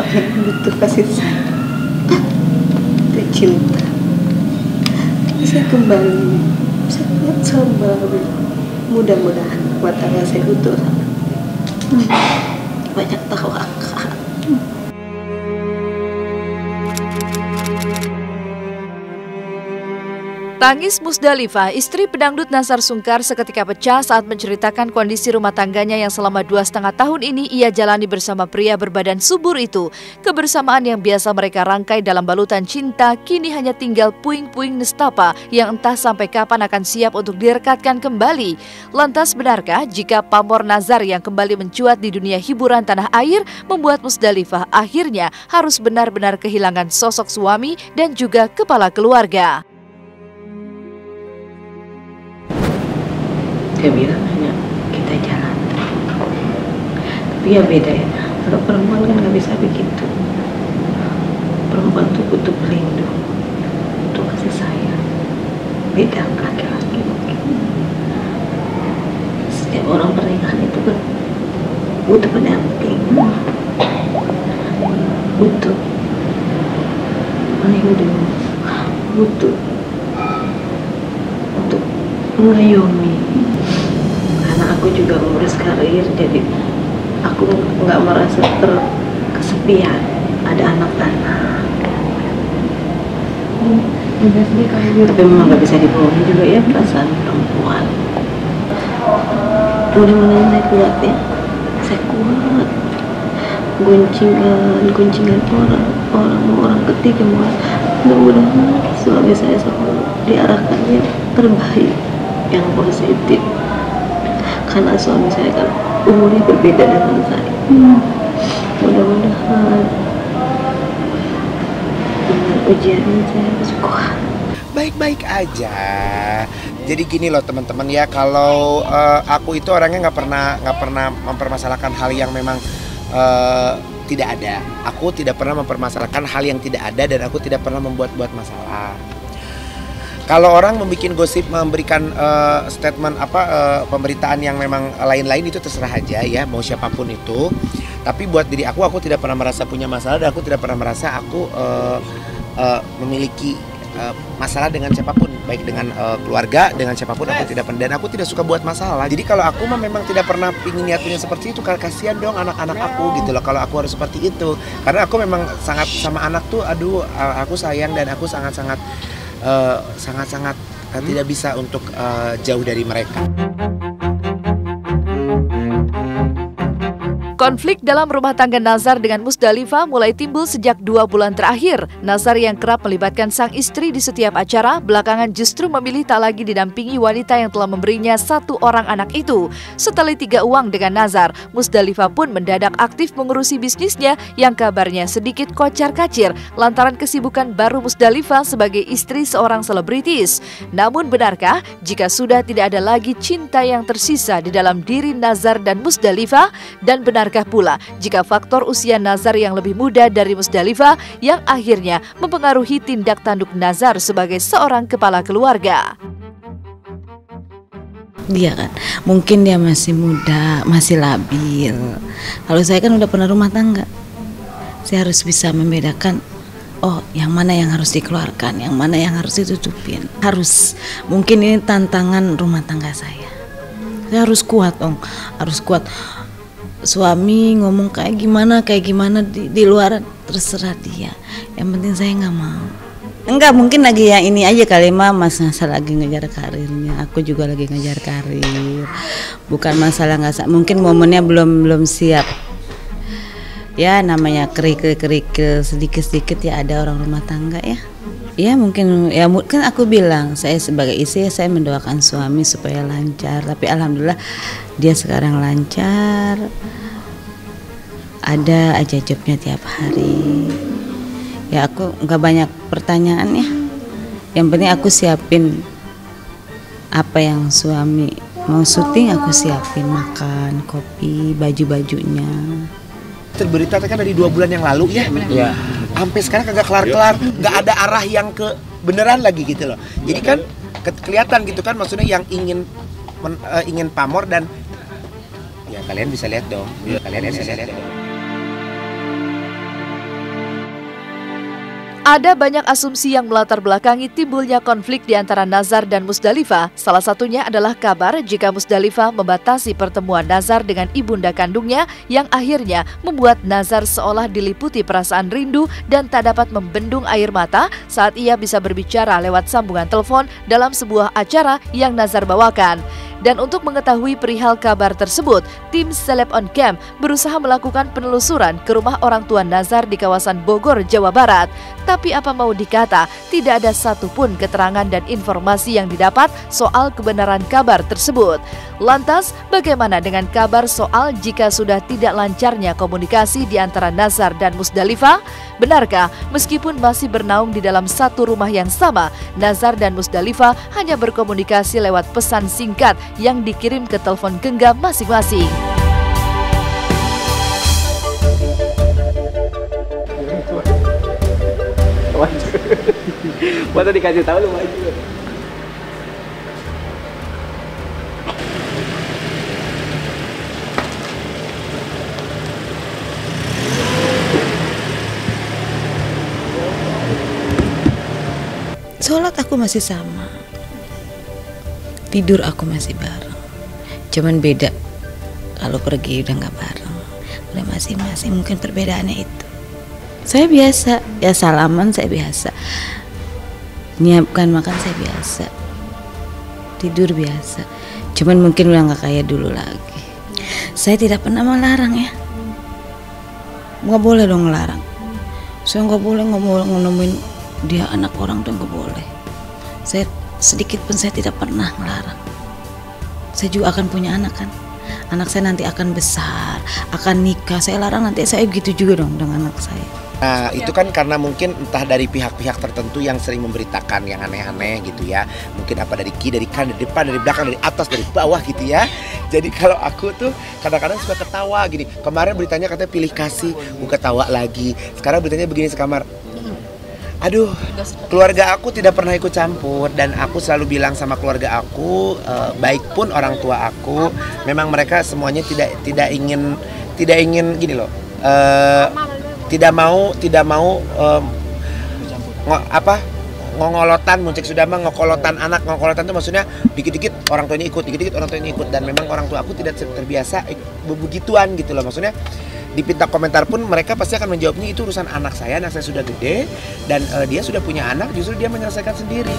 banyak butuh kasih sayang, butuh cinta. Saya kembali, saya sabar. Mudah-mudahan rumah tangga saya utuh. Banyak tawakal. Tangis Musdalifah, istri pedangdut Nazar Sungkar, seketika pecah saat menceritakan kondisi rumah tangganya yang selama 2,5 tahun ini ia jalani bersama pria berbadan subur itu. Kebersamaan yang biasa mereka rangkai dalam balutan cinta kini hanya tinggal puing-puing nestapa yang entah sampai kapan akan siap untuk direkatkan kembali. Lantas benarkah jika pamor Nazar yang kembali mencuat di dunia hiburan tanah air membuat Musdalifah akhirnya harus benar-benar kehilangan sosok suami dan juga kepala keluarga? Dia bilang hanya kita jalan, tapi ya beda ya. Kalau perempuan kan nggak bisa begitu. Perempuan tuh butuh pelindung, butuh kasih sayang. Beda laki-laki mungkin. Setiap orang pernikahan itu kan butuh pendamping, butuh pelindung, butuh untuk mengayomi. Karena aku juga mengurus karir, jadi aku nggak merasa kesepian. Ada anak-anak. Tapi memang nggak bisa dibohongi juga ya perasaan perempuan. Mudah-mudahan saya kuat ya. Saya kuat. Guncingan orang ketiga, mudah-mudahan suami saya selalu diarahkannya terbaik, yang positif. Karena suami saya kan umurnya berbeda dengan saya. Mudah-mudahan dengan ujiannya saya harus kuat. Baik-baik aja. Jadi gini loh teman-teman ya, kalau aku itu orangnya nggak pernah mempermasalahkan hal yang memang tidak ada. Aku tidak pernah mempermasalahkan hal yang tidak ada, dan aku tidak pernah membuat-buat masalah. Kalau orang membuat gosip, memberikan statement pemberitaan yang memang lain-lain, itu terserah aja ya, mau siapapun itu. Tapi buat diri aku tidak pernah merasa punya masalah, dan aku tidak pernah merasa aku memiliki masalah dengan siapapun, baik dengan keluarga, dengan siapapun aku tidak pernah. Dan aku tidak suka buat masalah. Jadi kalau aku memang tidak pernah pingin niatnya seperti itu, karena kasihan dong anak-anak aku gitu loh kalau aku harus seperti itu. Karena aku memang sangat sama anak tuh, aduh aku sayang, dan aku sangat-sangat tidak bisa untuk jauh dari mereka. Konflik dalam rumah tangga Nazar dengan Musdalifah mulai timbul sejak 2 bulan terakhir. Nazar yang kerap melibatkan sang istri di setiap acara, belakangan justru memilih tak lagi didampingi wanita yang telah memberinya 1 orang anak itu. Setelah 3 uang dengan Nazar, Musdalifah pun mendadak aktif mengurusi bisnisnya yang kabarnya sedikit kocar-kacir lantaran kesibukan baru Musdalifah sebagai istri seorang selebritis. Namun benarkah jika sudah tidak ada lagi cinta yang tersisa di dalam diri Nazar dan Musdalifah? Dan benarkah pula jika faktor usia Nazar yang lebih muda dari Musdalifah yang akhirnya mempengaruhi tindak tanduk Nazar sebagai seorang kepala keluarga? Dia kan mungkin dia masih muda, masih labil. Kalau saya kan udah pernah rumah tangga, saya harus bisa membedakan, oh yang mana yang harus dikeluarkan, yang mana yang harus ditutupin. Harus, mungkin ini tantangan rumah tangga saya harus kuat dong, harus kuat. Suami ngomong kayak gimana di luar terserah dia, yang penting saya nggak mau. Enggak, mungkin lagi yang ini aja kali Mas lagi ngejar karirnya, aku juga lagi ngejar karir. Bukan masalah nggak, mungkin momennya belum siap. Ya namanya kerikil sedikit ya, ada orang rumah tangga ya. Ya mungkin kan aku bilang, saya sebagai istri saya mendoakan suami supaya lancar, tapi alhamdulillah dia sekarang lancar, ada aja jobnya tiap hari. Ya aku nggak banyak pertanyaan ya, yang penting aku siapin apa yang suami mau syuting, aku siapin makan, kopi, baju-bajunya. Berita kan dari 2 bulan yang lalu ya. Iya. Sampai sekarang kagak kelar-kelar, nggak ada arah yang ke beneran lagi gitu loh. Jadi kan kelihatan gitu kan, maksudnya yang ingin pamor, dan ya kalian bisa lihat dong. Kalian bisa lihat dong. Ada banyak asumsi yang melatar belakangi timbulnya konflik di antara Nazar dan Musdalifah. Salah satunya adalah kabar jika Musdalifah membatasi pertemuan Nazar dengan ibunda kandungnya yang akhirnya membuat Nazar seolah diliputi perasaan rindu dan tak dapat membendung air mata saat ia bisa berbicara lewat sambungan telepon dalam sebuah acara yang Nazar bawakan. Dan untuk mengetahui perihal kabar tersebut, tim Celeb on Cam berusaha melakukan penelusuran ke rumah orang tua Nazar di kawasan Bogor, Jawa Barat. Tapi apa mau dikata, tidak ada satupun keterangan dan informasi yang didapat soal kebenaran kabar tersebut. Lantas, bagaimana dengan kabar soal jika sudah tidak lancarnya komunikasi di antara Nazar dan Musdalifah? Benarkah meskipun masih bernaung di dalam satu rumah yang sama, Nazar dan Musdalifah hanya berkomunikasi lewat pesan singkat yang dikirim ke telepon genggam masing-masing? Waktu dikasih tahu lu maju. Sholat aku masih sama, tidur aku masih bareng. Cuman beda kalau pergi udah nggak bareng, udah masing-masing. Mungkin perbedaannya itu. Saya biasa, ya salaman saya biasa, nyiapkan makan saya biasa, tidur biasa. Cuman mungkin udah nggak kayak dulu lagi. Saya tidak pernah melarang ya, nggak boleh dong ngelarang. Saya nggak boleh ngomongin dia anak orang tuh nggak boleh. Saya sedikit pun saya tidak pernah melarang. Saya juga akan punya anak kan. Anak saya nanti akan besar, akan nikah. Saya larang nanti saya begitu juga dong dengan anak saya. Nah, itu kan karena mungkin entah dari pihak-pihak tertentu yang sering memberitakan yang aneh-aneh gitu ya. Mungkin apa dari kiri, dari kanan, dari depan, dari belakang, dari atas, dari bawah gitu ya. Jadi kalau aku tuh kadang-kadang suka ketawa gini. Kemarin beritanya katanya pilih kasih, gue ketawa lagi. Sekarang beritanya begini sekamar. Aduh, keluarga aku tidak pernah ikut campur dan aku selalu bilang sama keluarga aku, baik pun orang tua aku, memang mereka semuanya tidak ingin gini loh, tidak mau ngongolotan, muncik sudah mah ngokolotan anak. Ngokolotan itu maksudnya dikit-dikit orang tuanya ikut, dikit-dikit orang tuanya ikut, dan memang orang tua aku tidak terbiasa begituan gitu loh. Maksudnya dipinta komentar pun mereka pasti akan menjawabnya itu urusan anak saya sudah gede dan dia sudah punya anak, justru dia menyelesaikan sendiri.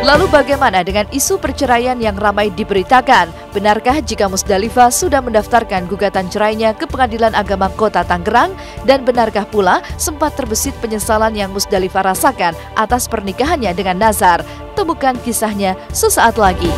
Lalu bagaimana dengan isu perceraian yang ramai diberitakan? Benarkah jika Musdalifah sudah mendaftarkan gugatan cerainya ke Pengadilan Agama Kota Tangerang? Dan benarkah pula sempat terbesit penyesalan yang Musdalifah rasakan atas pernikahannya dengan Nazar? Temukan kisahnya sesaat lagi.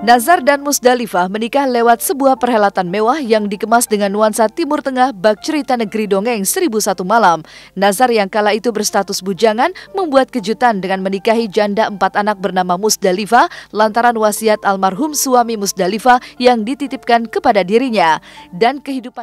Nazar dan Musdalifah menikah lewat sebuah perhelatan mewah yang dikemas dengan nuansa Timur Tengah bak cerita negeri dongeng 1001 malam. Nazar yang kala itu berstatus bujangan membuat kejutan dengan menikahi janda 4 anak bernama Musdalifah lantaran wasiat almarhum suami Musdalifah yang dititipkan kepada dirinya. Dan kehidupan